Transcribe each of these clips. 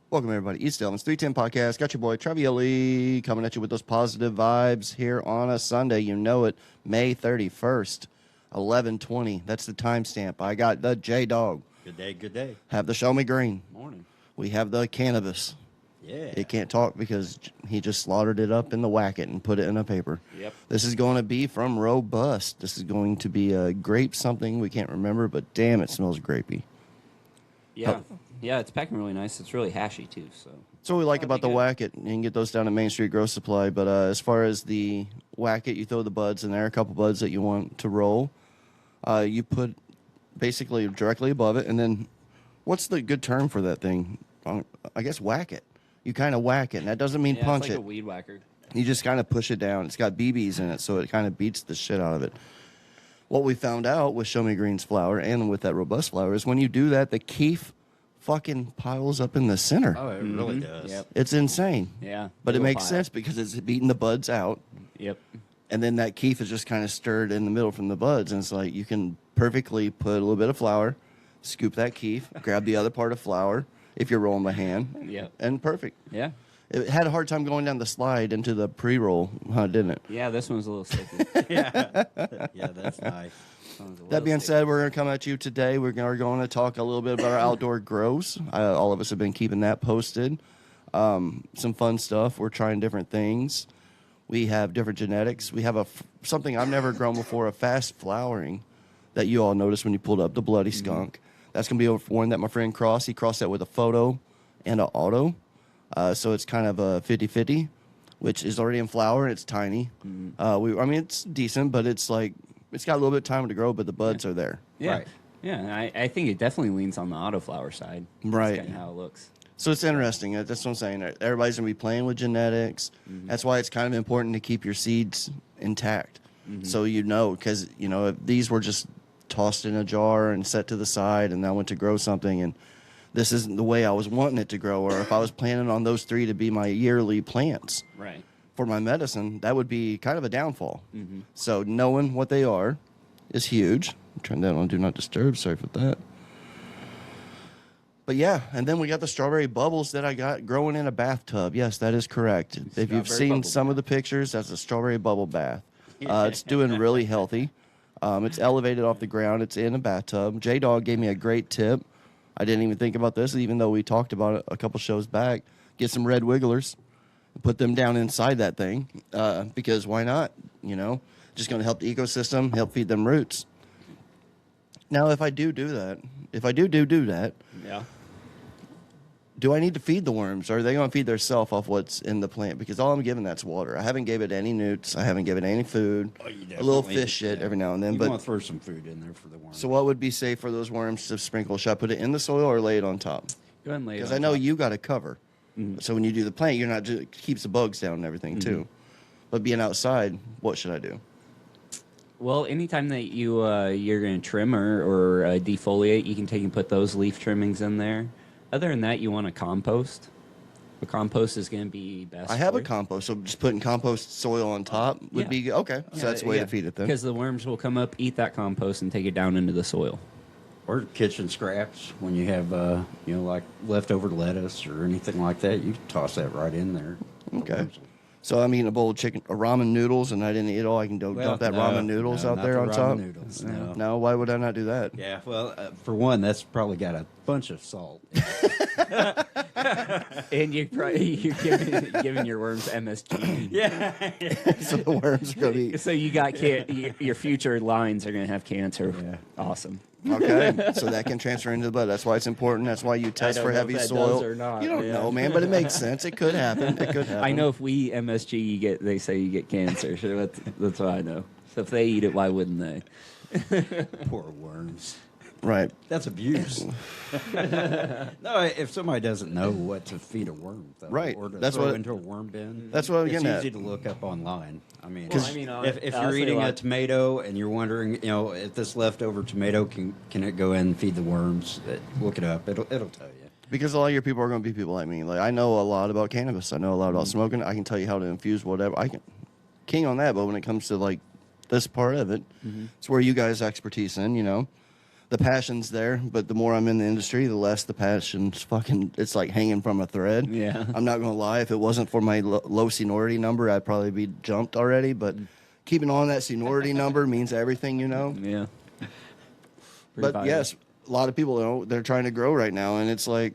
Welcome, everybody. East Elvins 310 Podcast. Got your boy, Travioli, coming at you with those positive vibes here on a Sunday. You know it, May 31st, 11:20. That's the timestamp. I got the J-Dog. Good day, good day. Have the Show Me Green. Morning. We have the Cannabis. Yeah. It can't talk because he just slaughtered it up in the whacket and put it in a paper. Yep. This is going to be from Robust. This is going to be a grape something. We can't remember, but damn, it smells grapey. Yeah. Yeah, it's packing really nice. It's really hashy, too. So That's what we like That'll about be the good. Whack-It. You can get those down at Main Street Grow Supply. But as far as the Whack-It, you throw the buds in there, a couple buds that you want to roll. You put basically directly above it. And then what's the good term for that thing? I guess whack it. You kind of whack it. And that doesn't mean yeah, punch it's like it. a weed whacker. You just kind of push it down. It's got BBs in it, so it kind of beats the shit out of it. What we found out with Show Me Green's flower and with that Robust flower is when you do that, the keef fucking piles up in the center. Oh, it really does. Yep. It's insane. Yeah. But it Little makes pile. sense because it's beating the buds out. Yep. And then that keef is just kind of stirred in the middle from the buds. And it's like you can perfectly put a little bit of flour, scoop that keef, grab the other part of flour if you're rolling by hand. Yep. And perfect. Yeah. It had a hard time going down the slide into the pre-roll, didn't it? Yeah, this one's a little sticky. Yeah, that's nice. This one's a That little being sticky. said, we're going to come at you today. We're going to talk a little bit about our outdoor grows. All of us have been keeping that posted. Some fun stuff. We're trying different things. We have different genetics. We have something I've never grown before, a fast flowering that you all noticed when you pulled up, the Bloody Skunk. That's going to be one that my friend crossed. He crossed that with a photo and an auto. So it's kind of a 50-50, which is already in flower, and it's tiny. It's decent, but it's like it's got a little bit of time to grow, but the buds are there. Yeah. Right. Yeah, and I think it definitely leans on the autoflower side. Right. That's kind of how it looks. So it's interesting. That's what I'm saying. Everybody's going to be playing with genetics. That's why it's kind of important to keep your seeds intact. So because, if these were just tossed in a jar and set to the side and I went to grow something and this isn't the way I was wanting it to grow, or if I was planning on those 3 to be my yearly plants Right. for my medicine, that would be kind of a downfall. So knowing what they are is huge. Turn that on Do Not Disturb. Sorry for that. But yeah, and then we got the strawberry bubbles that I got growing in a bathtub. Yes, that is correct. If you've Strawberry seen bubble some of the pictures, that's a strawberry bubble bath. It's doing really healthy. It's elevated off the ground. It's in a bathtub. J-Dog gave me a great tip. I didn't even think about this, even though we talked about it a couple shows back. Get some red wigglers, put them down inside that thing, because why not? Just going to help the ecosystem, help feed them roots. Now, if I do that, Yeah. do I need to feed the worms, or are they going to feed themselves off what's in the plant? Because all I'm giving that's water. I haven't gave it any newts. I haven't given it any food. Oh, you A little definitely- fish shit yeah. every now and then. You But want to throw some food in there for the worms. so what would be safe for those worms to sprinkle? Should I put it in the soil or lay it on top? Go ahead and lay it Because on I know top. you got a cover. So when you do the plant, you're not just keeps the bugs down and everything too. But being outside, what should I do? Well, anytime that you're going to trim or defoliate, you can take and put those leaf trimmings in there. Other than that, you want to compost. The compost is going to be best. I have for a you. compost, so just putting compost soil on top would Yeah. be okay. So that's the way to feed it then. Because the worms will come up, eat that compost, and take it down into the soil. Or kitchen scraps when you have, like leftover lettuce or anything like that. You can toss that right in there. Okay. So I'm eating a bowl of ramen noodles, and I didn't eat it all. I can dump that ramen noodles out not there the on ramen top. Noodles, no. No, why would I not do that? Yeah, well, for one, that's probably got a bunch of salt. And you're giving your worms MSG. Yeah. So the worms are gonna be So you got your future lines are going to have cancer. Yeah. Awesome. okay. So that can transfer into the blood. That's why it's important. That's why you test don't for know if heavy that soil. does or not, You don't yeah. know, man, but it makes sense. It could happen. It could happen. I know if we MSG, they say you get cancer. So that's what I know. So if they eat it, why wouldn't they? Poor worms. Right. That's abuse. No, if somebody doesn't know what to feed a worm, though, Right. or to That's throw what- into a worm bin, that's what I'm it's getting at. easy to look up online. I mean, Well, I mean, if I'll you're say eating a like- tomato and you're wondering, if this leftover tomato can it go in and feed the worms, look it up. It'll tell you. Because a lot of your people are going to be people like me. Like I know a lot about cannabis. I know a lot about smoking. I can tell you how to infuse whatever. I can king on that. But when it comes to like this part of it, it's where you guys' expertise in. the passion's there, but the more I'm in the industry, the less the passion's fucking. It's like hanging from a thread. Yeah. I'm not gonna lie. If it wasn't for my low seniority number, I'd probably be jumped already. But keeping on that seniority number means everything, you know. Yeah. But yes, a lot of people know they're trying to grow right now, and it's like,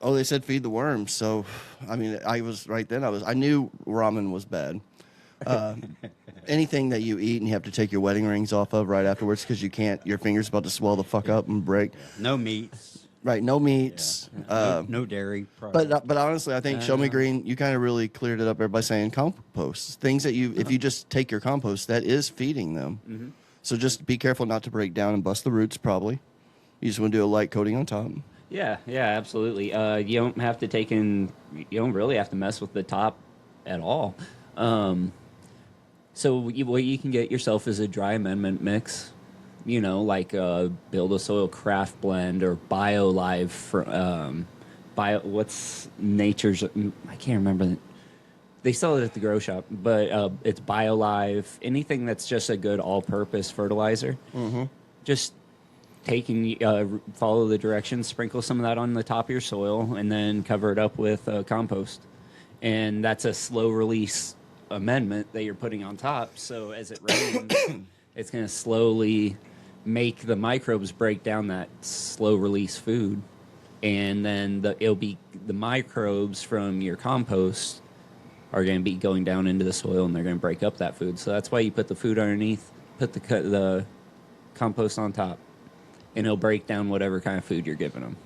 oh, they said feed the worms. So, I mean, I was right then. I knew ramen was bad. Anything that you eat and you have to take your wedding rings off of right afterwards because you can't, your finger's about to swell the fuck up and break. No meats. Right, no meats. No dairy products. But honestly, I think Show Me Green, you kind of really cleared it up there by saying compost. Things that if you just take your compost, that is feeding them. Mm-hmm. So just be careful not to break down and bust the roots, probably. You just want to do a light coating on top. Yeah, absolutely. You don't have to you don't really have to mess with the top at all. So what you can get yourself is a dry amendment mix, you know, like Build a Soil Craft Blend or BioLive what's Nature's, I can't remember. They sell it at the grow shop, but it's BioLive, anything that's just a good all-purpose fertilizer. Mm-hmm. Just follow the directions, sprinkle some of that on the top of your soil, and then cover it up with compost. And that's a slow release amendment that you're putting on top. So as it rains, it's going to slowly make the microbes break down that slow release food. And then it'll be the microbes from your compost are going to be going down into the soil, and they're going to break up that food. So that's why you put the food underneath, put the compost on top, and it'll break down whatever kind of food you're giving them.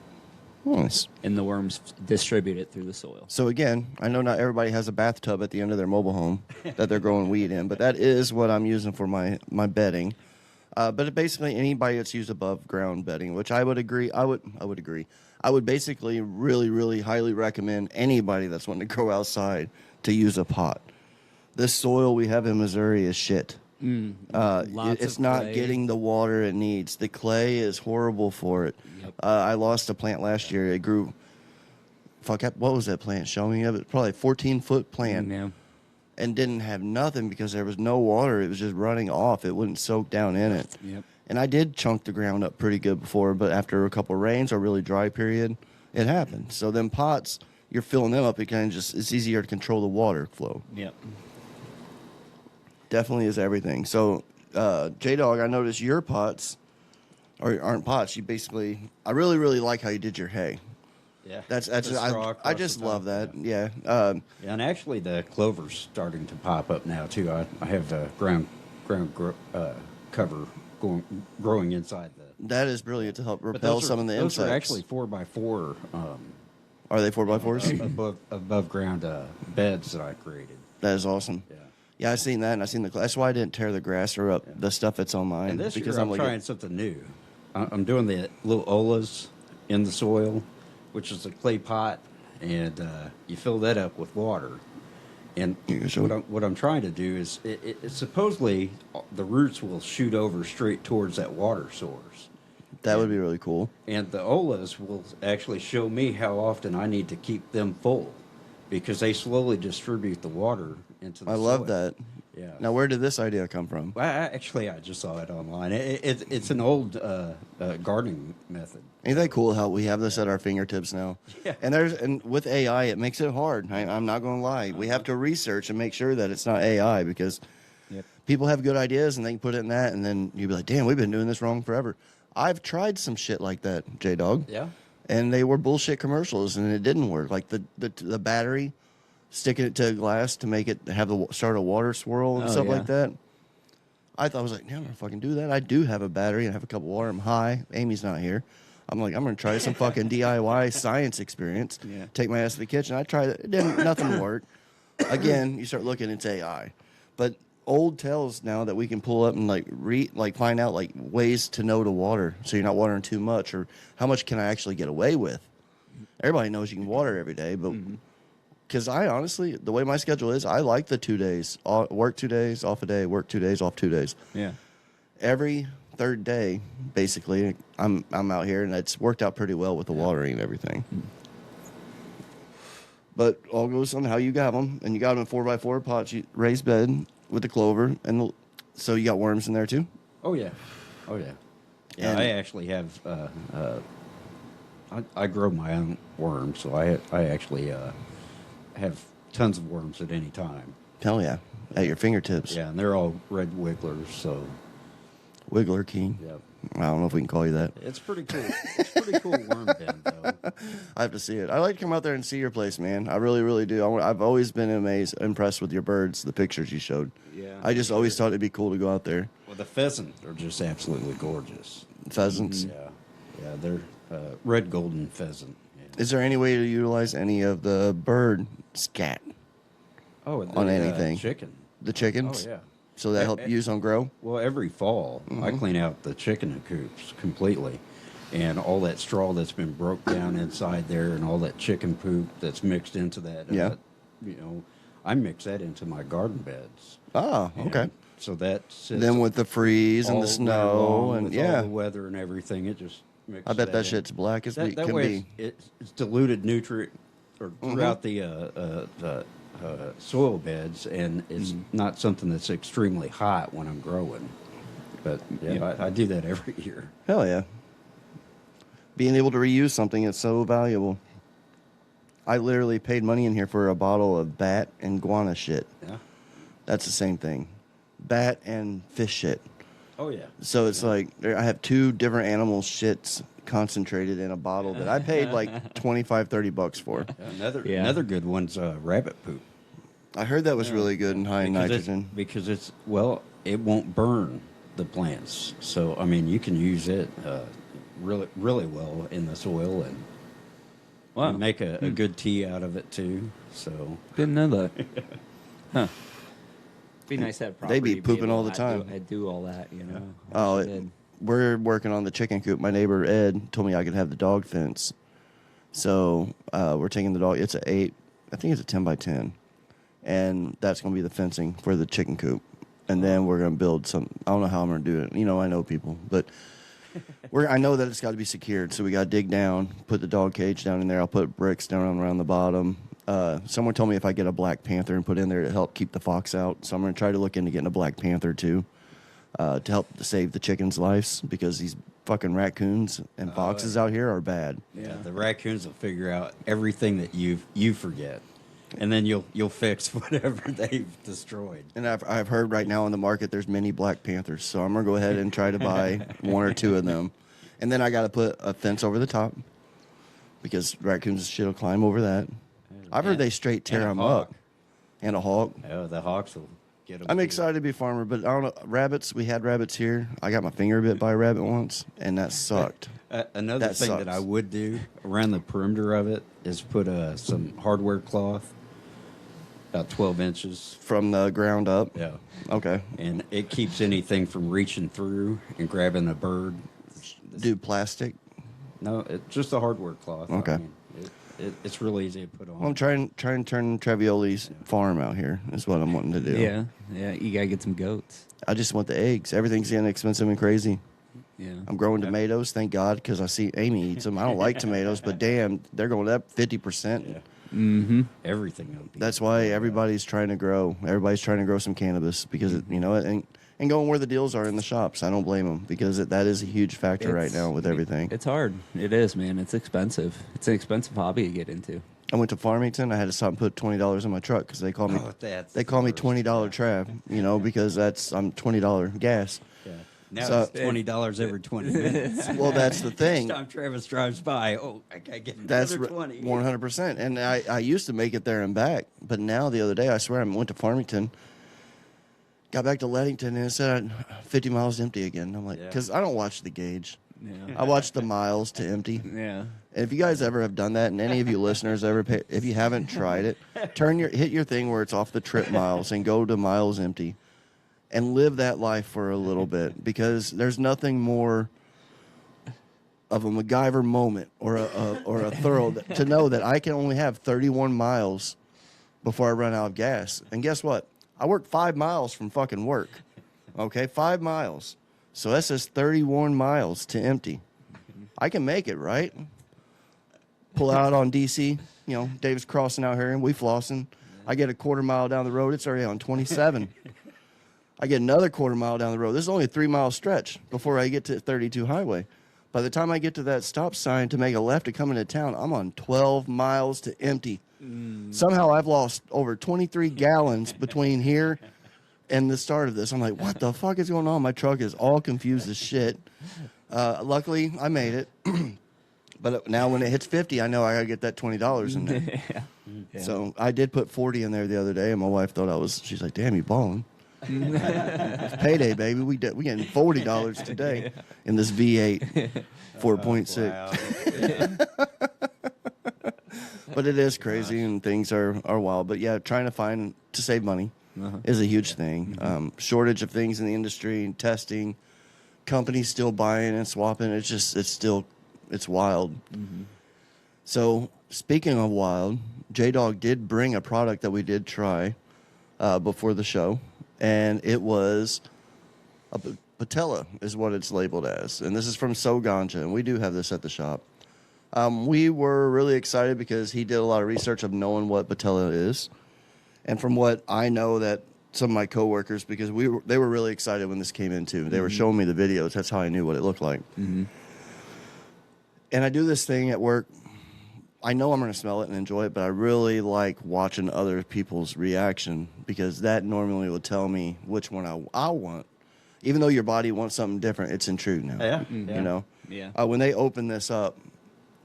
Nice. And the worms distribute it through the soil. So again, I know not everybody has a bathtub at the end of their mobile home that they're growing weed in, but that is what I'm using for my bedding. But basically anybody that's used above ground bedding, which I would agree. I would agree. I would basically really, really highly recommend anybody that's wanting to grow outside to use a pot. This soil we have in Missouri is shit. It's not clay. getting the water it needs. The clay is horrible for it. Yep. I lost a plant last year. It grew. What was that plant? Show me. Probably a 14-foot plant. Yeah. And didn't have nothing because there was no water. It was just running off. It wouldn't soak down in it. Yep. And I did chunk the ground up pretty good before, but after a couple of rains or really dry period, it happened. So them pots, you're filling them up. It's easier to control the water flow. Yep. Definitely is everything. So, J-Dog, I noticed your pots aren't pots. You basically, I really, really like how you did your hay. Yeah. I just love that. Yeah. Yeah, and actually the clover's starting to pop up now too. I have the ground cover growing inside the. That is brilliant to help But repel some of the insects. Those are actually 4x4. Are they 4x4s? above ground beds that I created. That is awesome. Yeah. Yeah, I seen that, and I seen that's why I didn't tear the grass or up the stuff that's on mine. And this because year I'm trying something new. I'm doing the little olas in the soil, which is a clay pot, and you fill that up with water. And what I'm trying to do is, it supposedly the roots will shoot over straight towards that water source. That would be really cool. And the olas will actually show me how often I need to keep them full, because they slowly distribute the water into the soil. I love that. Yeah. Now, where did this idea come from? Well, I just saw it online. It's an old gardening method. Ain't that cool how we have this at our fingertips now? Yeah. And with AI, it makes it hard. I'm not going to lie. We have to research and make sure that it's not AI because people have good ideas and they can put it in that, and then you'd be like, damn, we've been doing this wrong forever. I've tried some shit like that, J-Dog. Yeah. And they were bullshit commercials, and it didn't work. Like the battery, sticking it to a glass to make it have start a water swirl and stuff like that. I was like, yeah, I'm gonna fucking do that. I do have a battery and I have a cup of water. I'm high. Amy's not here. I'm like, I'm gonna try some fucking DIY science experience. Yeah. Take my ass to the kitchen. I tried it. Nothing worked. Again, you start looking, it's AI. But old tells now that we can pull up and find out like ways to know to water, so you're not watering too much, or how much can I actually get away with. Everybody knows you can water every day, but because I honestly, the way my schedule is, I like the 2 days. Work 2 days, off a day, work 2 days, off 2 days. Yeah. Every third day, basically, I'm out here, and it's worked out pretty well with the watering and everything. But all goes on how you got them, and you got them in 4x4 pots, raised bed with the clover, and so you got worms in there too? Oh yeah. Oh yeah. Yeah, And- I actually have. I grow my own worms, so I actually have tons of worms at any time. Hell yeah, at your fingertips. Yeah, and they're all red wigglers, so Wiggler King. yeah, I don't know if we can call you that. it's pretty cool. It's pretty cool worm bin though. I have to see it. I like to come out there and see your place, man. I really, really do. I've always been impressed with your birds, the pictures you showed. Yeah. I just always thought it'd be cool to go out there. Well, the pheasant are just absolutely gorgeous. Pheasants. Yeah, they're red golden pheasant. Yeah. Is there any way to utilize any of the bird scat, Oh, on anything? chicken. the chickens? Oh yeah. So that help use on grow? Well, every fall I clean out the chicken coops completely, and all that straw that's been broke down inside there, and all that chicken poop that's mixed into that. Yeah. I mix that into my garden beds. Ah, okay. And so that sits Then with the freeze and all the winter snow long and with yeah, all the weather and everything, it just mixes. I bet that in. shit's black as That can way be. it's diluted nutrient or throughout the soil beds, and it's not something that's extremely hot when I'm growing. But yeah, I do that every year. Hell yeah. Being able to reuse something is so valuable. I literally paid money in here for a bottle of bat and guana shit. Yeah. That's the same thing. Bat and fish shit. Oh yeah. So it's like I have two different animal shits concentrated in a bottle that I paid like 25, 30 bucks for. Another good one's rabbit poop. I heard that was really good and high in nitrogen. Because it's it won't burn the plants. So I mean, you can use it really really well in the soil, and Wow. you make a good tea out of it too. So Didn't know that. Huh. Be nice to have property. They be to pooping able all the to time. do all that, you know. Oh, I did. we're working on the chicken coop. My neighbor Ed told me I could have the dog fence. So we're taking the dog. It's I think it's a 10 by 10. And that's going to be the fencing for the chicken coop. And then we're going to build some, I don't know how I'm going to do it. You know, I know people, but I know that it's got to be secured. So we got to dig down, put the dog cage down in there. I'll put bricks down around the bottom. Someone told me if I get a black panther and put in there to help keep the fox out. So I'm going to try to look into getting a black panther too. To help to save the chickens' lives, because these fucking raccoons and foxes out here are bad. yeah, the raccoons will figure out everything that you forget, and then you'll fix whatever they've destroyed. And I've heard right now in the market there's many black panthers, so I'm gonna go ahead and try to buy one or two of them, and then I got to put a fence over the top because raccoons and shit will climb over that. I've heard they straight tear And a them hawk. up, and a hawk. Oh, the hawks will get them. I'm excited to be a farmer, but I don't know. Rabbits, we had rabbits here. I got my finger bit by a rabbit once, and that sucked. Another That thing that sucks. I would do around the perimeter of it is put some hardware cloth, about 12 inches. From the ground up. Yeah. Okay. And it keeps anything from reaching through and grabbing a bird. Do plastic. No, just a hardware cloth. Okay. I mean, it's real easy to put on. Well, I'm trying to turn Trevioli's farm out here. Is what I'm wanting to do. Yeah, you gotta get some goats. I just want the eggs. Everything's getting expensive and crazy. Yeah. I'm growing tomatoes, thank God, because I see Amy eats them. I don't like tomatoes, but damn, they're going up 50%. Yeah. Mm-hmm. Everything. Will be That's why everybody's trying to grow. Everybody's trying to grow some cannabis because and going where the deals are in the shops. I don't blame them because that is a huge factor right now with everything. It's hard. It is, man. It's expensive. It's an expensive hobby to get into. I went to Farmington. I had to stop and put $20 in my truck because they call me that's they call me the worst. $20 Trav. Because I'm $20 gas. Yeah. Now So- it's $20 every 20 minutes. Well, that's the thing. Next time Travis drives by, I gotta get That's another 20. 100%. And I used to make it there and back, but now the other day, I swear, I went to Farmington, got back to Leadington, and it said 50 miles empty again. I'm like, Yeah. because I don't watch the gauge. Yeah. I watch the miles to empty. Yeah. And if you guys ever have done that, and any of you listeners ever, if you haven't tried it, hit your thing where it's off the trip miles and go to miles empty, and live that life for a little bit, because there's nothing more of a MacGyver moment or a thorough to know that I can only have 31 miles before I run out of gas. And guess what? I work 5 miles from fucking work. Okay, 5 miles. So that says 31 miles to empty. I can make it, right? Pull out on DC, Davis crossing out here, and we flossing. I get a quarter mile down the road, it's already on 27. I get another quarter mile down the road. This is only a 3-mile stretch before I get to 32 highway. By the time I get to that stop sign to make a left to come into town, I'm on 12 miles to empty. Somehow I've lost over 23 gallons between here and the start of this. I'm like, what the fuck is going on? My truck is all confused as shit. Luckily, I made it. But now when it hits 50, I know I got to get that $20 in there. Yeah. So I did put 40 in there the other day, and my wife thought she's like, damn, you balling. It's payday, baby. We getting $40 today in this V8 4.6. But it is crazy, and things are wild. But yeah, trying to save money is a huge thing. Shortage of things in the industry and testing, companies still buying and swapping. It's wild. So speaking of wild, J-Dog did bring a product that we did try before the show, and it was a patella is what it's labeled as. And this is from So Ganja, and we do have this at the shop. We were really excited because he did a lot of research of knowing what patella is. And from what I know that some of my coworkers, because they were really excited when this came in too. They were showing me the videos. That's how I knew what it looked like. And I do this thing at work. I know I'm going to smell it and enjoy it, but I really like watching other people's reaction because that normally will tell me which one I want. Even though your body wants something different, it's intrude now. Yeah. You know? Yeah. When they opened this up,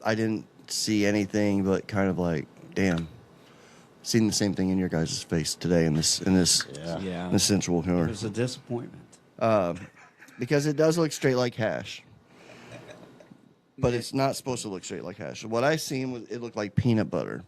I didn't see anything but kind of like, damn. Seen the same thing in your guys' face today in this sensual It humor. was a disappointment. Because it does look straight like hash. But it's not supposed to look straight like hash. What I seen was it looked like peanut butter,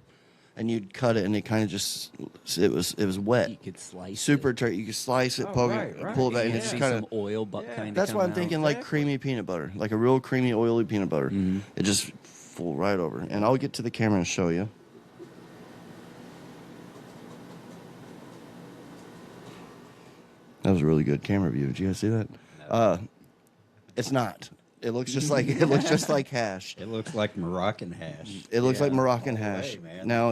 and you'd cut it, and it kind of just it was wet. You could slice Super it. tight. You could slice it, poke it, right. pull it back, and You it's see just kind some of. oil, but kind of. That's why I'm thinking like creamy peanut butter, like a real creamy, oily peanut butter. It just full right over, and I'll get to the camera and show you. That was a really good camera view. Did you guys see that? No. It's not. It looks just like hash. It looks like Moroccan hash. It looks like Moroccan all the hash. way, man. Now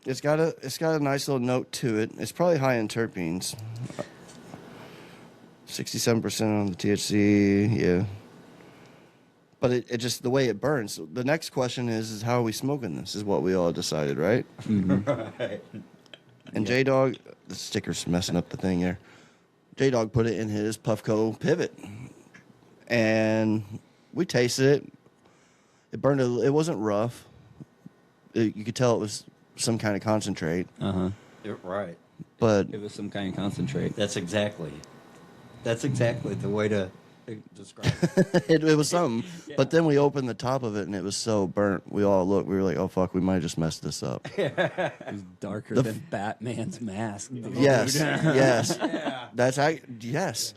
it's got a nice little note to it. It's probably high in terpenes. 67% on the THC, yeah. But it just the way it burns. So the next question is how are we smoking this? Is what we all decided, right? Right. And J-Dog, the sticker's messing up the thing there. J-Dog put it in his Puffco Pivot. And we tasted it. It burned. It wasn't rough. You could tell it was some kind of concentrate. Right. But It was some kind of concentrate. That's exactly the way to describe it. it was something. But then we opened the top of it, and it was so burnt. We all looked. We were like, "Oh fuck, we might have just messed this up." It was darker than Batman's mask. Dude. Yes, yes. Yes.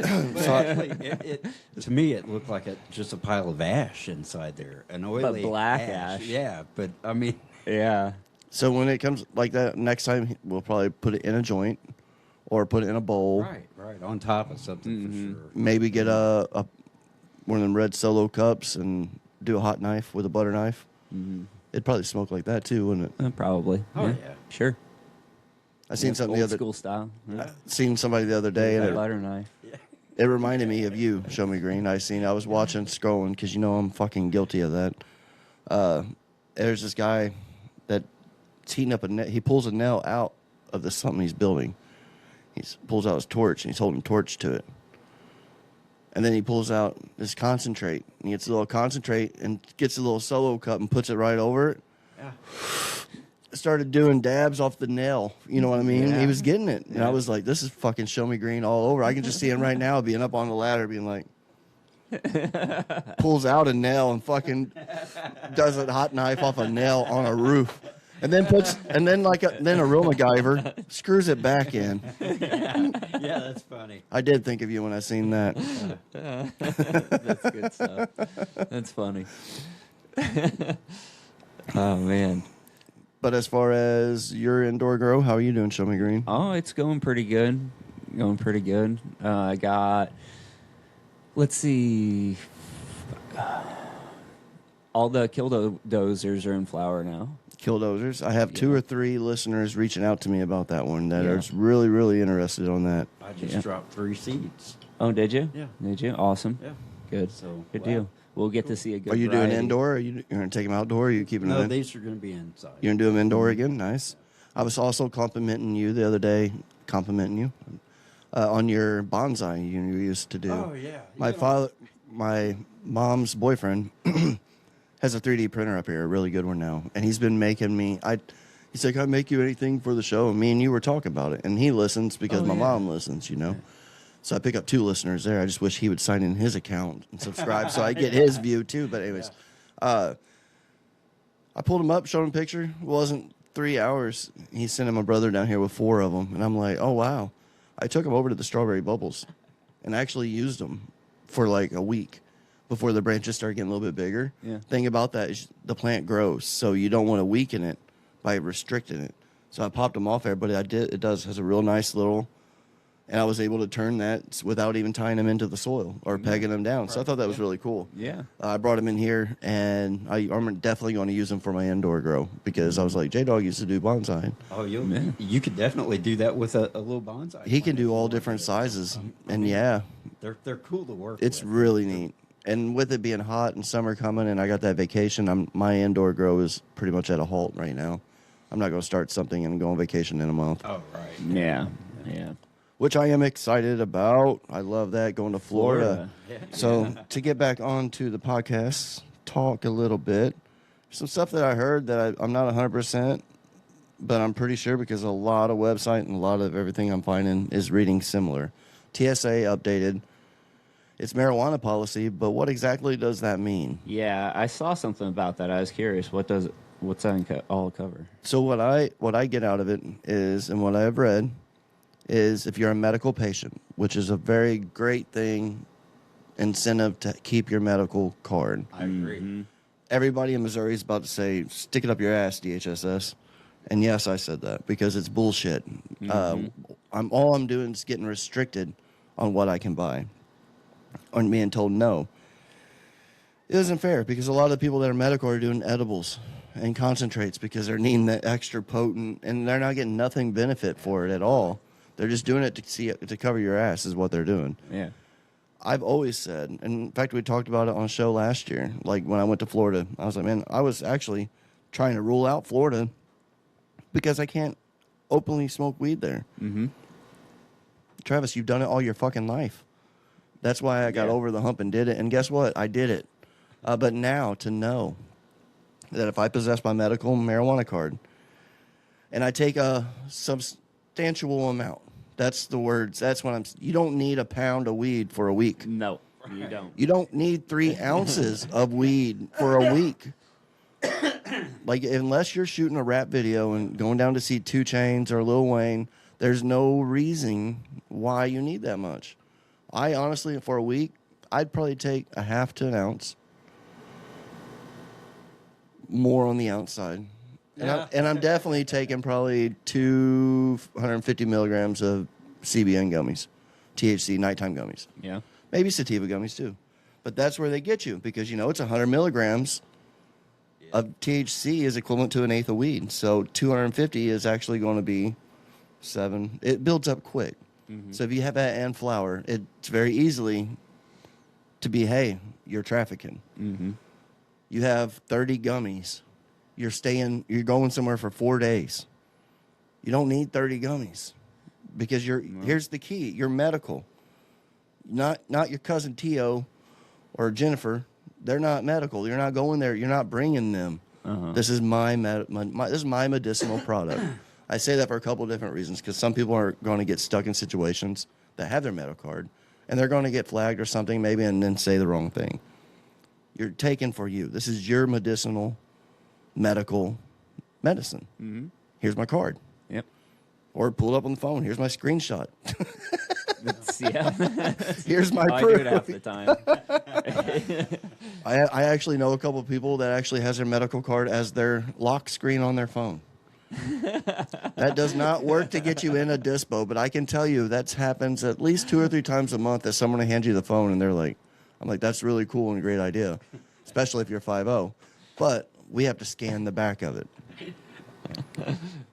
But actually, to me, it looked like just a pile of ash inside there, an oily black ash. Yeah, but I mean, Yeah. So when it comes like that, next time we'll probably put it in a joint, or put it in a bowl. right, on top of something for sure. Maybe get a one of them red Solo cups and do a hot knife with a butter knife. It'd probably smoke like that too, wouldn't it? Probably. Oh, yeah. Sure. I seen something the Old other school style. Yeah. seen somebody the other day, and Butter knife. it reminded me of you, Show Me Green. I was watching, scrolling, because you know I'm fucking guilty of that. There's this guy that's heating up he pulls a nail out of this something he's building. He pulls out his torch, and he's holding a torch to it. And then he pulls out this concentrate, and he gets a little concentrate and gets a little Solo cup and puts it right over it. Yeah. Started doing dabs off the nail. You know what I mean? Yeah. He was getting it. And Yeah. I was like, this is fucking Show Me Green all over. I can just see him right now being up on the ladder being like, pulls out a nail and fucking does a hot knife off a nail on a roof. And then then a real MacGyver screws it back in. Yeah, that's funny. I did think of you when I seen that. That's good stuff. That's funny. Oh, man. But as far as your indoor grow, how are you doing, Show Me Green? Oh, it's going pretty good. I got, let's see, all the kill dozers are in flower now. Killdozers. I have 2 or 3 listeners reaching out to me about that one that Yeah. are really, really interested on that. I just Yeah. dropped 3 seeds. Oh, did you? Yeah. Did you? Awesome. Yeah. Good. So, Good wow. deal. We'll get to see a good. Are you doing variety. indoor? Are you going to take them outdoor? Or are you keeping No, them in? these are going to be inside. You're going to do them indoor again? Nice. I was also complimenting you the other day, on your bonsai you used to do. Oh, yeah. My mom's boyfriend has a 3D printer up here, a really good one now, and he's been making me. He's like, "Can I make you anything for the show?" And me and you were talking about it, and he listens because Oh, my yeah. mom listens, you know. Yeah. So I pick up 2 listeners there. I just wish he would sign in his account and subscribe so I get his view too. But anyways, I pulled him up, showed him a picture. It wasn't 3 hours. He's sending my brother down here with 4 of them, and I'm like, "Oh wow!" I took him over to the strawberry bubbles, and actually used them for like a week before the branches start getting a little bit bigger. Yeah. Thing about that is the plant grows, so you don't want to weaken it by restricting it. So I popped them off there, but it has a real nice little, and I was able to turn that without even tying them into the soil or pegging them down. So I thought that was really cool. Yeah. I brought them in here, and I'm definitely going to use them for my indoor grow because I was like, J-Dog used to do bonsai. Oh, Yeah. you could definitely do that with a little bonsai. He can plant if do you all wanted different to. sizes, and yeah, They're cool to work it's with. really neat. And with it being hot and summer coming, and I got that vacation, my indoor grow is pretty much at a halt right now. I'm not going to start something and go on vacation in a month, Oh, right. Yeah. Yeah. which I am excited about. I love that, going to Florida. Yeah. So to get back on to the podcast, talk a little bit. Some stuff that I heard that I'm not 100%, but I'm pretty sure because a lot of website and a lot of everything I'm finding is reading similar. TSA updated its marijuana policy, but what exactly does that mean? Yeah. I saw something about that. I was curious. What's that all cover? So what I get out of it is, and what I've read is, if you're a medical patient, which is a very great thing, incentive to keep your medical card. I agree. Everybody in Missouri is about to say, "Stick it up your ass, DHSS." And yes, I said that because it's bullshit. All I'm doing is getting restricted on what I can buy, on being told no. It isn't fair because a lot of the people that are medical are doing edibles and concentrates because they're needing that extra potent, and they're not getting nothing benefit for it at all. They're just doing it to cover your ass is what they're doing. Yeah. I've always said, and in fact, we talked about it on a show last year. Like when I went to Florida, I was like, man, I was actually trying to rule out Florida because I can't openly smoke weed there. Mm-hmm. Travis, you've done it all your fucking life. That's why I got Yeah. over the hump and did it. And guess what? I did it. But now to know that if I possess my medical marijuana card and I take a substantial amount, that's the words. That's what you don't need a pound of weed for a week. No, you don't. You don't need 3 ounces of weed for a week. Like, unless you're shooting a rap video and going down to see 2 Chainz or Lil Wayne, there's no reason why you need that much. I honestly, for a week, I'd probably take a half to an ounce more on the outside. And I'm definitely taking probably 250 milligrams of CBN gummies, THC nighttime gummies. Yeah. Maybe sativa gummies too. But that's where they get you because, it's 100 milligrams of THC is equivalent to an eighth of weed. So 250 is actually going to be 7. It builds up quick. So if you have that and flour, it's very easily to be, hey, you're trafficking. Mm-hmm. You have 30 gummies. You're going somewhere for 4 days. You don't need 30 gummies because here's the key. You're medical. Not your cousin Tio or Jennifer. They're not medical. You're not going there. You're not bringing them. This is my medicinal product. I say that for a couple of different reasons because some people are going to get stuck in situations that have their medical card and they're going to get flagged or something maybe and then say the wrong thing. You're taken for you. This is your medical medicine. Mm-hmm. Here's my card. Yep. Or pull it up on the phone. Here's my screenshot. Yeah. Here's my I proof. do it half the time. I actually know a couple of people that actually has their medical card as their lock screen on their phone. That does not work to get you in a dispo, but I can tell you that happens at least 2 or 3 times a month that someone hands you the phone and they're like, I'm like, that's really cool and a great idea, especially if you're 5'0". But we have to scan the back of it.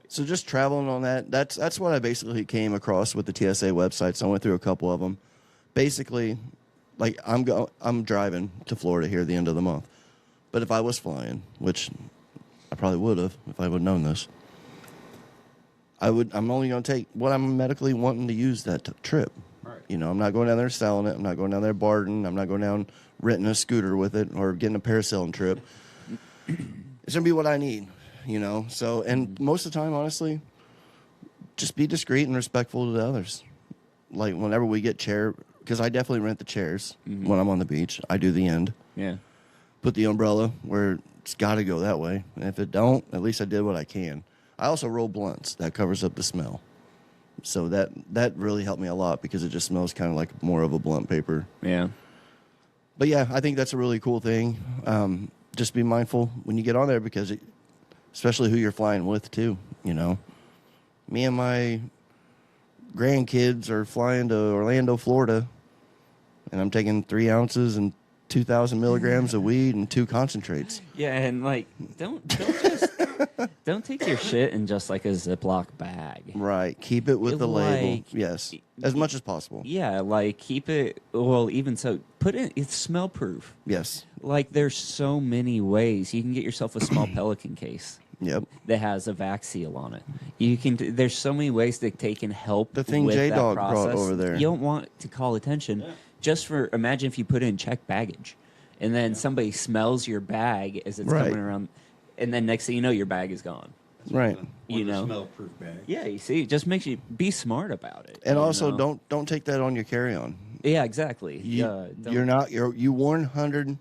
So just traveling on that, that's what I basically came across with the TSA websites. I went through a couple of them. Basically, like I'm driving to Florida here at the end of the month. But if I was flying, which I probably would have if I would have known this, I'm only going to take what I'm medically wanting to use that trip. Right. You know, I'm not going down there selling it. I'm not going down there bartering. I'm not going down renting a scooter with it or getting a parasailing trip. It's going to be what I need, you know. So, and most of the time, honestly, just be discreet and respectful to the others. Like whenever we get because I definitely rent the chairs when I'm on the beach. I do the end. Yeah. Put the umbrella where it's got to go that way. And if it don't, at least I did what I can. I also roll blunts. That covers up the smell. So that really helped me a lot because it just smells kind of like more of a blunt paper. Yeah. But yeah, I think that's a really cool thing. Just be mindful when you get on there because especially who you're flying with too, you know. Me and my grandkids are flying to Orlando, Florida, and I'm taking 3 ounces and 2,000 milligrams of weed and 2 concentrates. Yeah, and like don't just don't take your shit in just like a Ziploc bag. Right. Keep it with the label. Like, Yes. As much as possible. Yeah, like keep it. Well, even so, put it. It's smell proof. Yes. Like there's so many ways you can get yourself a small Pelican case Yep. that has a vac seal on it. You can. There's so many ways that they can help. The thing with that J-Dog brought process. over there. You don't want to call attention. Just for imagine if you put in checked baggage, and then somebody smells your bag as it's Right. coming around, and then next thing you know, your bag is gone. Right. You know. Smell-proof bag. Yeah, you see, it just makes you be smart about it. And you also know? don't take that on your carry-on. Yeah, exactly. You, Don't- you 100%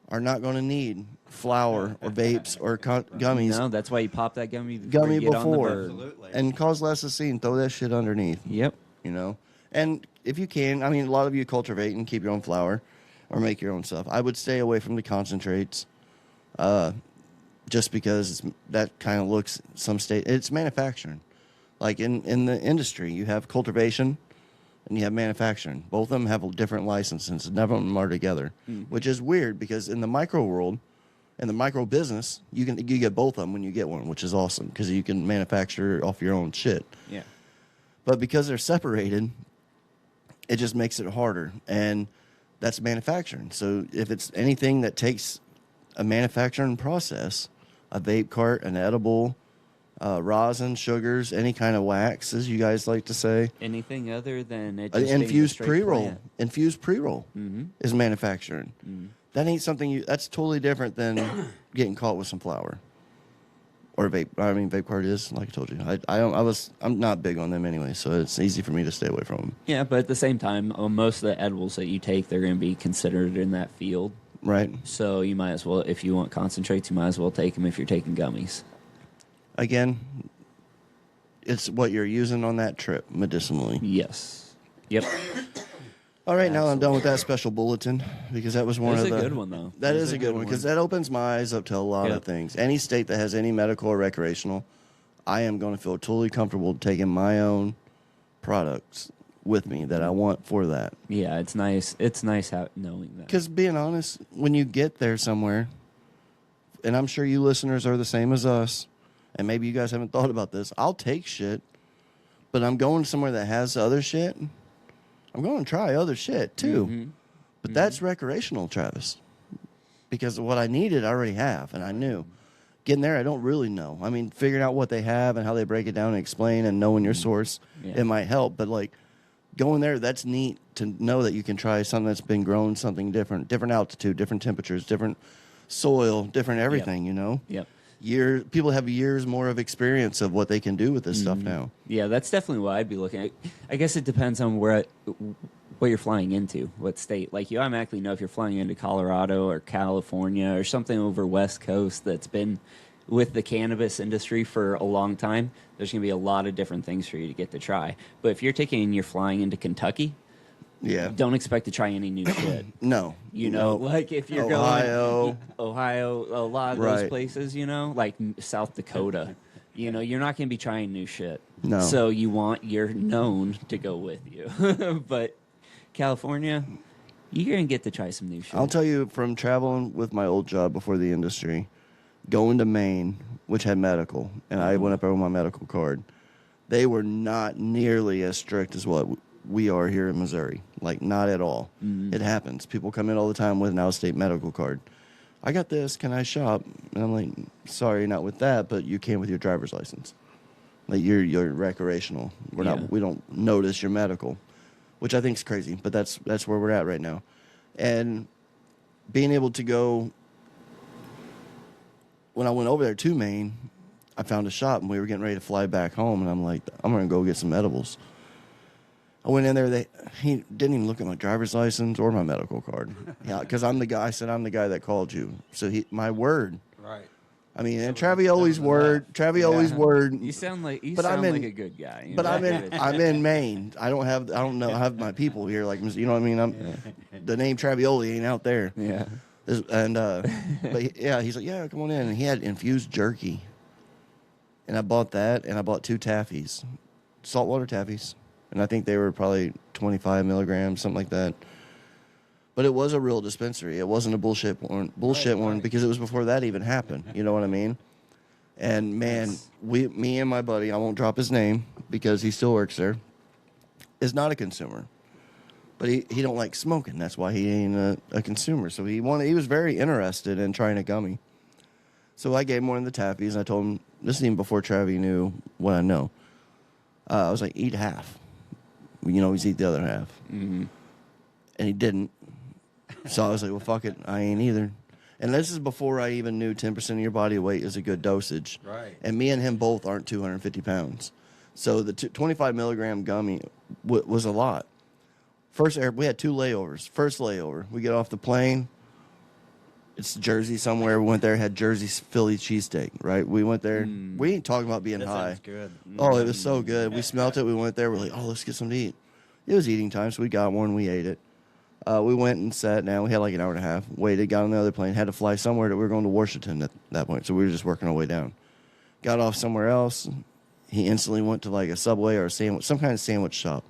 are not going to need flour or vapes or gummies No, that's why you pop that gummy before gummy you get on the before bird. Absolutely. and cause less of a scene. Throw that shit underneath. Yep. You know, and if you can, I mean, a lot of you cultivate and keep your own flour or make your own stuff. I would stay away from the concentrates, just because that kind of looks it's manufacturing. Like in the industry, you have cultivation and you have manufacturing. Both of them have different licenses. None of them are together, which is weird because in the micro world, in the micro business, you get both of them when you get one, which is awesome because you can manufacture off your own shit. Yeah. But because they're separated, it just makes it harder, and that's manufacturing. So if it's anything that takes a manufacturing process, a vape cart, an edible, rosin, sugars, any kind of wax, as you guys like to say, Anything other than it an just being a infused straight pre-roll, plant. infused pre-roll is manufacturing. That ain't something that's totally different than getting caught with some flour. Or vape. I mean, vape cart is, like I told you. I'm not big on them anyway, so it's easy for me to stay away from them. Yeah, but at the same time, most of the edibles that you take, they're going to be considered in that field. Right. So you might as well, if you want concentrates, you might as well take them if you're taking gummies. Again, it's what you're using on that trip medicinally. Yes. Yep. All right, now I'm done with that special bulletin because that was one That's of a the. good one, though. That is a good one because that opens my eyes up to a lot Yep. of things. Any state that has any medical or recreational, I am going to feel totally comfortable taking my own products with me that I want for that. Yeah, it's nice. It's nice knowing that. Because being honest, when you get there somewhere, and I'm sure you listeners are the same as us, and maybe you guys haven't thought about this, I'll take shit, but I'm going somewhere that has other shit. I'm going to try other shit too. But that's recreational, Travis. Because what I needed, I already have, and I knew. Getting there, I don't really know. I mean, figuring out what they have and how they break it down and explain and knowing your source, it might help. But, like, going there, that's neat to know that you can try something that's been grown, something different altitude, different temperatures, different soil, different everything, you know? Yep. People have years more of experience of what they can do with this stuff now. Yeah, that's definitely what I'd be looking at. I guess it depends on what you're flying into, what state. Like, you automatically know if you're flying into Colorado or California or something over West Coast that's been with the cannabis industry for a long time, there's going to be a lot of different things for you to get to try. But if you're flying into Kentucky, Yeah. don't expect to try any new shit. No. You know, like if you're Ohio. going Ohio, a lot of those Right. places, you know, like South Dakota, you know, you're not going to be trying new shit. No. So you want your known to go with you. But California, you're going to get to try some new shit. I'll tell you from traveling with my old job before the industry, going to Maine, which had medical, and I went up there with my medical card. They were not nearly as strict as what we are here in Missouri. Like, not at all. It happens. People come in all the time with an out-of-state medical card. I got this. Can I shop? And I'm like, sorry, not with that, but you can with your driver's license. Like, you're recreational. We don't notice your medical, which I think is crazy, but that's where we're at right now. And being able to go, when I went over there to Maine, I found a shop, and we were getting ready to fly back home, and I'm like, I'm going to go get some edibles. I went in there. He didn't even look at my driver's license or my medical card. Yeah, because I'm the guy. I said, I'm the guy that called you. So my word. Right. I mean, and Travioli's word. Word. You sound like But I'm like in- a good guy. But I'm in Maine. I don't have my people here. Like, you know what I mean? The name Travioli ain't out there. Yeah. And but yeah, he's like, yeah, come on in. And he had infused jerky. And I bought that, and I bought 2 taffies, saltwater taffies. And I think they were probably 25 milligrams, something like that. But it was a real dispensary. It wasn't a bullshit one because it was before that even happened. You know what I mean? And man, me and my buddy, I won't drop his name because he still works there, is not a consumer. But he don't like smoking. That's why he ain't a consumer. So he was very interested in trying a gummy. So I gave him one of the taffies, and I told him, this is even before Travi knew what I know. I was like, eat half. You know, he's eat the other half. Mm-hmm. And he didn't. So I was like, well, fuck it. I ain't either. And this is before I even knew 10% of your body weight is a good dosage. Right. And me and him both aren't 250 pounds. So the 25 milligram gummy was a lot. We had 2 layovers. First layover, we get off the plane. It's Jersey somewhere. We went there, had Jersey Philly cheesesteak, right? We went there. We ain't talking about being That high. sounds good. Oh, it was so good. We smelt it. We went there. We're like, oh, let's get something to eat. It was eating time, so we got one. We ate it. We went and sat down. We had like an hour and a half. Waited, got on the other plane. Had to fly somewhere. We were going to Washington at that point, so we were just working our way down. Got off somewhere else. He instantly went to like a Subway or some kind of sandwich shop.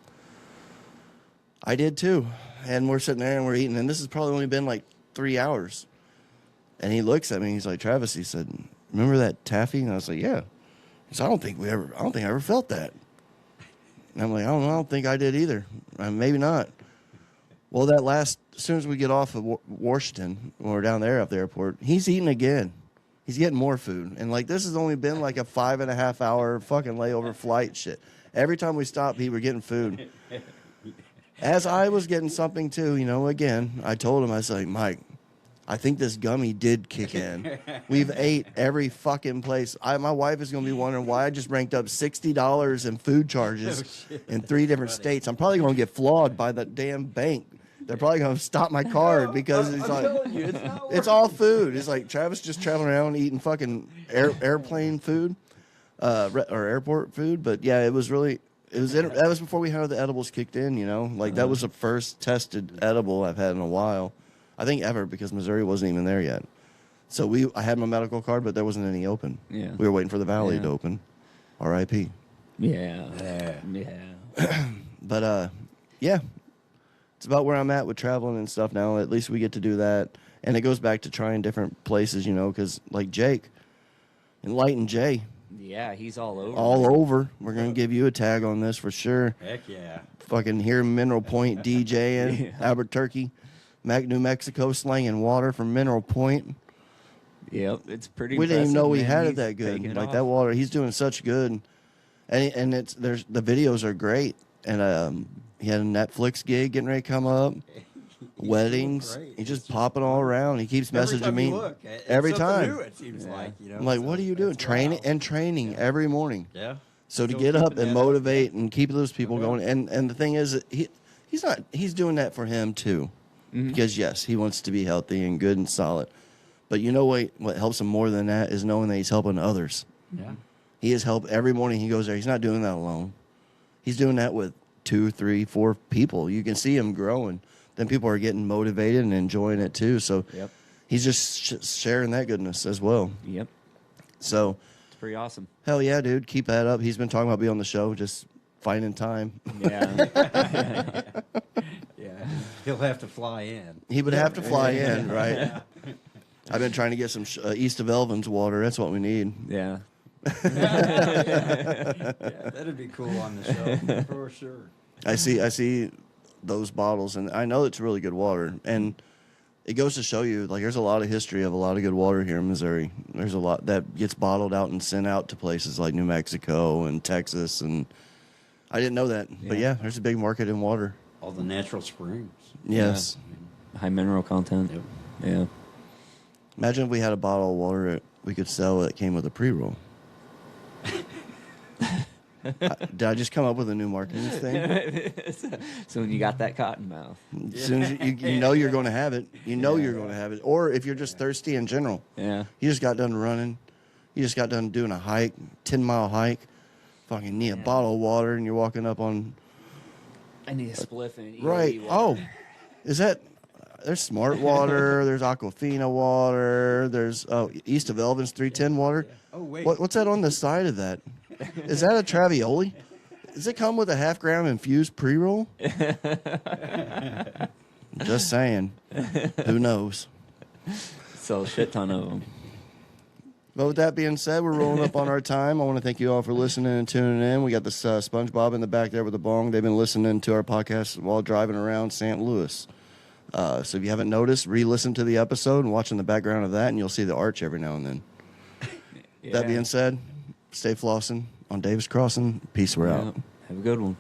I did too. And we're sitting there and we're eating. And this has probably only been like 3 hours. And he looks at me. He's like, Travis, he said, remember that taffy? And I was like, yeah. He said, I don't think I ever felt that. And I'm like, I don't think I did either. Maybe not. Well, as soon as we get off of Washington, when we're down there at the airport, he's eating again. He's getting more food. And like, this has only been like a 5.5 hour fucking layover flight shit. Every time we stopped, we were getting food. As I was getting something too, again, I told him, I was like, Mike, I think this gummy did kick in. We've ate every fucking place. My wife is going to be wondering why I just ranked up $60 in food charges in 3 different states. I'm probably going to get flawed by the damn bank. They're probably going to stop my card because it's all food. It's like Travis just traveling around eating fucking airplane food or airport food. But yeah, that was before we had the edibles kicked in, Like that was the first tested edible I've had in a while. I think ever, because Missouri wasn't even there yet. So I had my medical card, but there wasn't any open. Yeah. We were waiting for the Valley to open. R.I.P. Yeah. But yeah, it's about where I'm at with traveling and stuff now. At least we get to do that. And it goes back to trying different places, because like Jake, Enlightened Jay. Yeah, he's all over. All over. We're going to give you a tag on this for sure. Heck yeah. Fucking here Mineral Point DJing, Albuquerque. New Mexico slanging water from Mineral Point. Yep, it's pretty. We didn't even know we man. had it He's that good. taking it Like off. that water, he's doing such good, and the videos are great. And he had a Netflix gig getting ready to come up, weddings. great. He's just popping all around. He keeps Every messaging time me you look, it's every something time. new, it seems like, I'm like, so what are you doing? that's Training wild. every morning. Yeah. So to Still get up keeping and that up. motivate and keep those people Uh-huh. going, and the thing is, he's doing that for him too, because yes, he wants to be healthy and good and solid. But you know what helps him more than that is knowing that he's helping others. Yeah. He has help every morning he goes there. He's not doing that alone. He's doing that with 2, 3, 4 people. You can see him growing. Then people are getting motivated and enjoying it too. So Yep. he's just sharing that goodness as well. Yep. So It's pretty awesome. hell yeah, dude, keep that up. He's been talking about being on the show, just finding time. Yeah. Yeah. He'll have to fly in. He would have to fly in, right? I've been trying to get some east of Elvins water. That's what we need. Yeah. Yeah, that'd be cool on the show for sure. I see those bottles, and I know it's really good water. And it goes to show you, like, there's a lot of history of a lot of good water here in Missouri. There's a lot that gets bottled out and sent out to places like New Mexico and Texas, and I didn't know that. But yeah, there's a big market in water. All the natural springs. Yes. High mineral content. Yep. Yeah. Imagine if we had a bottle of water that we could sell that came with a pre-roll. Did I just come up with a new marketing thing? So when you got that cotton mouth. As soon as you know you're going to have it, you're going to have it. Or if you're just thirsty in general, Yeah. you just got done running, you just got done doing a hike, 10-mile hike, fucking need a bottle of water, and you're walking up on. I need a spliff and Right. Oh, is that? There's Smart Water. There's Aquafina water. There's east of Elvins 310 water. Oh, wait. What's that on the side of that? Is that a Travioli? Does it come with a half-gram infused pre-roll? Just saying. Who knows? Sell a shit ton of them. But with that being said, we're rolling up on our time. I want to thank you all for listening and tuning in. We got this SpongeBob in the back there with the bong. They've been listening to our podcast while driving around St. Louis. So if you haven't noticed, re-listen to the episode and watch in the background of that, and you'll see the arch every now and then. Yeah. That being said, stay flossing on Davis Crossing. Peace, we're out. Have a good one.